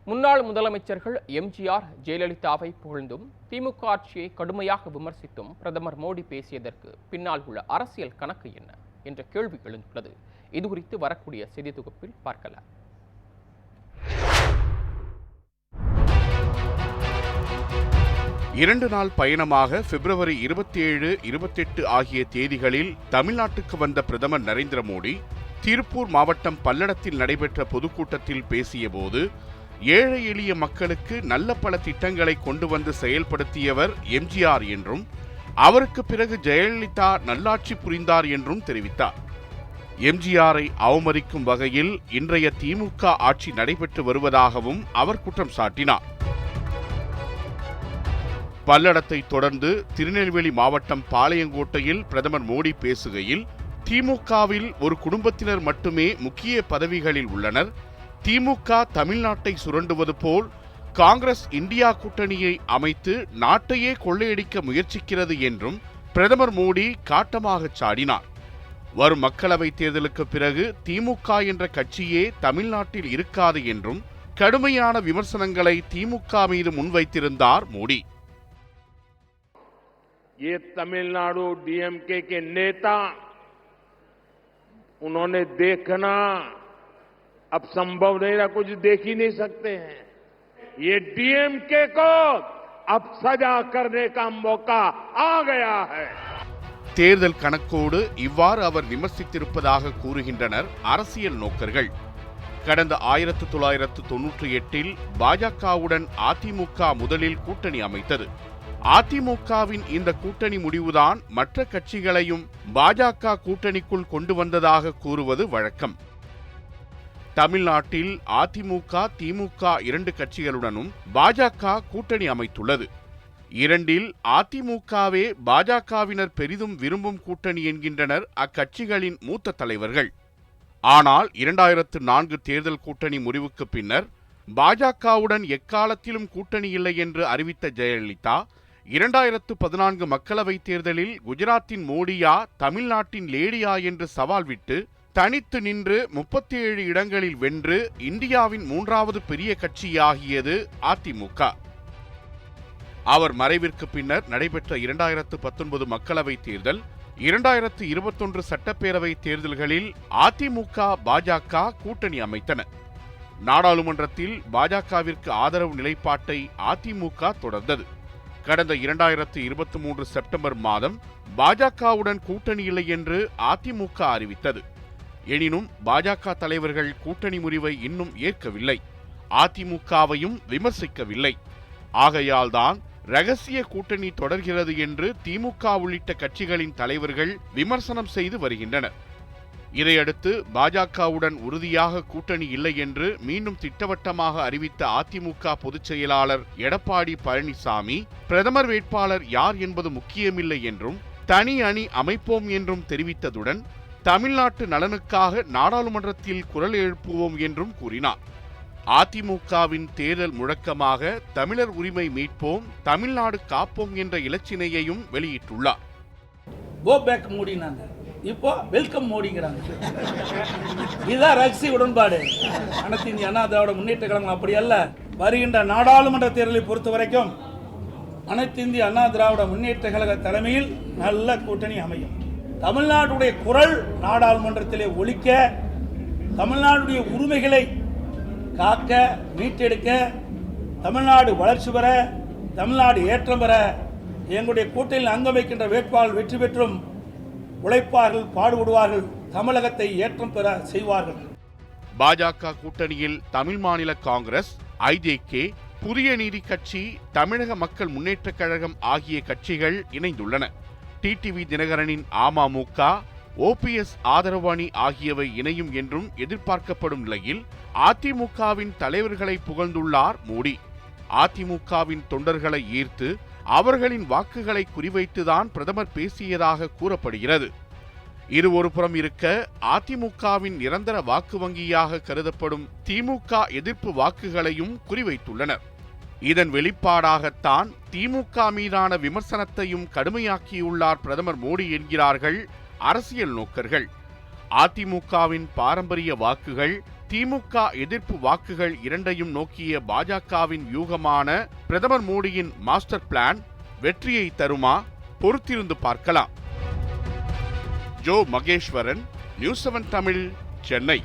முன்னாள் முதலமைச்சர்கள் எம்ஜிஆர், ஜெயலலிதாவை புகழ்ந்தும் திமுக ஆட்சியை கடுமையாக விமர்சித்தும் பிரதமர் மோடி பேசியதற்கு பின்னால் உள்ள அரசியல் கணக்கு என்ன என்ற கேள்வி எழுந்துள்ளது. இதுகுறித்து வரக்கூடிய செய்தி தொகுப்பில் பார்க்கலாம். இரண்டு நாள் பயணமாக பிப்ரவரி 27, 28 ஆகிய தேதிகளில் தமிழ்நாட்டுக்கு வந்த பிரதமர் நரேந்திர மோடி திருப்பூர் மாவட்டம் பல்லடத்தில் நடைபெற்ற பொதுக்கூட்டத்தில் பேசியபோது, ஏழை எளிய மக்களுக்கு நல்ல பல திட்டங்களை கொண்டு வந்து செயல்படுத்தியவர் எம்ஜிஆர் என்றும், அவருக்கு பிறகு ஜெயலலிதா நல்லாட்சி புரிந்தார் என்றும் தெரிவித்தார். எம்ஜிஆரை அவமதிக்கும் வகையில் இன்றைய திமுக ஆட்சி நடைபெற்று வருவதாகவும் அவர் குற்றம் சாட்டினார். பல்லடத்தை தொடர்ந்து திருநெல்வேலி மாவட்டம் பாளையங்கோட்டையில் பிரதமர் மோடி பேசுகையில், திமுகவில் ஒரு குடும்பத்தினர் மட்டுமே முக்கிய பதவிகளில் உள்ளனர். திமுக தமிழ்நாட்டை சுரண்டுவது போல் காங்கிரஸ் இந்தியா கூட்டணியை அமைத்து நாட்டையே கொள்ளையடிக்க முயற்சிக்கிறது என்றும் பிரதமர் மோடி காட்டமாக சாடினார். வரும் மக்களவைத் தேர்தலுக்கு பிறகு திமுக என்ற கட்சியே தமிழ்நாட்டில் இருக்காது என்றும் கடுமையான விமர்சனங்களை திமுக மீது முன்வைத்திருந்தார் மோடி. ये तमिलनाडु डीएमके के नेता, उन्होंने देखना अब संभव नहीं रहा, कुछ देख ही नहीं सकते हैं. ये डीएमके को अब सजा करने का मौका आ गया है. தேர்தல் கணக்கோடு இவ்வாறு அவர் விமர்சித்திருப்பதாக கூறுகின்றனர் அரசியல் நோக்கர்கள். கடந்த 1998 பாஜகவுடன் அதிமுக முதலில் கூட்டணி அமைத்தது. அதிமுகவின் இந்த கூட்டணி முடிவுதான் மற்ற கட்சிகளையும் பாஜக கூட்டணிக்குள் கொண்டு வந்ததாக கூறுவது வழக்கம். தமிழ்நாட்டில் அதிமுக, திமுக இரண்டு கட்சிகளுடனும் பாஜக கூட்டணி அமைத்துள்ளது. இரண்டில் அதிமுகவே பாஜகவினர் பெரிதும் விரும்பும் கூட்டணி என்கின்றனர் அக்கட்சிகளின் மூத்த தலைவர்கள். ஆனால் 2004 தேர்தல் கூட்டணி முடிவுக்கு பின்னர் பாஜகவுடன் எக்காலத்திலும் கூட்டணி இல்லை என்று அறிவித்த ஜெயலலிதா 2014 மக்களவைத் தேர்தலில் குஜராத்தின் மோடியா, தமிழ்நாட்டின் லேடியா என்று சவால் விட்டு தனித்து நின்று 37 இடங்களில் வென்று இந்தியாவின் 3வது பெரிய கட்சியாகியது அதிமுக. அவர் மறைவிற்கு பின்னர் நடைபெற்ற 2019 மக்களவைத் தேர்தல், 2021 சட்டப்பேரவை தேர்தல்களில் அதிமுக, பாஜக கூட்டணி அமைத்தன. நாடாளுமன்றத்தில் பாஜகவிற்கு ஆதரவு நிலைப்பாட்டை அதிமுக தொடர்ந்தது. கடந்த 2023 செப்டம்பர் மாதம் பாஜகவுடன் கூட்டணி இல்லை என்று அதிமுக அறிவித்தது. எனினும் பாஜக தலைவர்கள் கூட்டணி முறிவை இன்னும் ஏற்கவில்லை, அதிமுகவையும் விமர்சிக்கவில்லை. ஆகையால்தான் ரகசிய கூட்டணி தொடர்கிறது என்று திமுக உள்ளிட்ட கட்சிகளின் தலைவர்கள் விமர்சனம் செய்து வருகின்றனர். இதையடுத்து பாஜகவுடன் உறுதியாக கூட்டணி இல்லை என்று மீண்டும் திட்டவட்டமாக அறிவித்த அதிமுக பொதுச் செயலாளர் எடப்பாடி பழனிசாமி, பிரதமர் வேட்பாளர் யார் என்பது முக்கியமில்லை என்றும் தனி அணி அமைப்போம் என்றும் தெரிவித்ததுடன், தமிழ்நாட்டு நலனுக்காக நாடாளுமன்றத்தில் குரல் எழுப்புவோம் என்றும் கூறினார். அதிமுகவின் தேர்தல் முழக்கமாக தமிழர் உரிமை மீட்போம், தமிழ்நாடு காப்போம் என்ற இலச்சினையையும் வெளியிட்டுள்ளார். இப்போ வெல்கம் மோடிங்கிறாங்க. இதுதான் ரகசிய உடன்பாடு. அனைத்து இந்திய அண்ணா திராவிட முன்னேற்ற கழகம் அப்படி அல்ல. வருகின்ற நாடாளுமன்ற தேர்தலை பொறுத்த வரைக்கும் அனைத்து இந்திய அண்ணா திராவிட முன்னேற்ற கழக தலைமையில் நல்ல கூட்டணி அமையும். தமிழ்நாட்டுடைய குரல் நாடாளுமன்றத்திலே ஒலிக்க, தமிழ்நாடுடைய உரிமைகளை காக்க, மீட்டெடுக்க, தமிழ்நாடு வளர்ச்சி பெற, தமிழ்நாடு ஏற்றம் பெற எங்களுடைய கூட்டணியில் அங்கம் வைக்கின்ற வேட்பாளர் வெற்றி பெற்றும் உழைப்பார்கள், பாடுபடுவார்கள், தமிழகத்தை ஏற்றம் பெற செய்வார்கள். பாஜக கூட்டணியில் தமிழ் மாநில காங்கிரஸ், ஐஜேகே, புதிய நீதி கட்சி, தமிழக மக்கள் முன்னேற்ற கழகம் ஆகிய கட்சிகள் இணைந்துள்ளன. டிடிவி தினகரனின் அமமுக, ஓபிஎஸ் ஆதரவு அணி ஆகியவை இணையும் என்றும் எதிர்பார்க்கப்படும் நிலையில் அதிமுகவின் தலைவர்களை புகழ்ந்துள்ளார் மோடி. அதிமுகவின் தொண்டர்களை ஈர்த்து அவர்களின் வாக்குகளை குறிவைத்துதான் பிரதமர் பேசியதாக கூறப்படுகிறது. இது ஒருபுறம் இருக்க, அதிமுகவின் நிரந்தர வாக்கு வங்கியாக கருதப்படும் திமுக எதிர்ப்பு வாக்குகளையும் குறிவைத்துள்ளனர். இதன் வெளிப்பாடாகத்தான் திமுக மீதான விமர்சனத்தையும் கடுமையாக்கியுள்ளார் பிரதமர் மோடி என்கிறார்கள் அரசியல் நோக்கர்கள். அதிமுகவின் பாரம்பரிய வாக்குகள் திமுக எதிர்ப்பு வாக்குகள் இரண்டையும் நோக்கிய பாஜகவின் யூகமான பிரதமர் மோடியின் மாஸ்டர் பிளான் வெற்றியை தருமா? பொறுத்திருந்து பார்க்கலாம். Joe Maheswaran, news 7 Tamil, Chennai.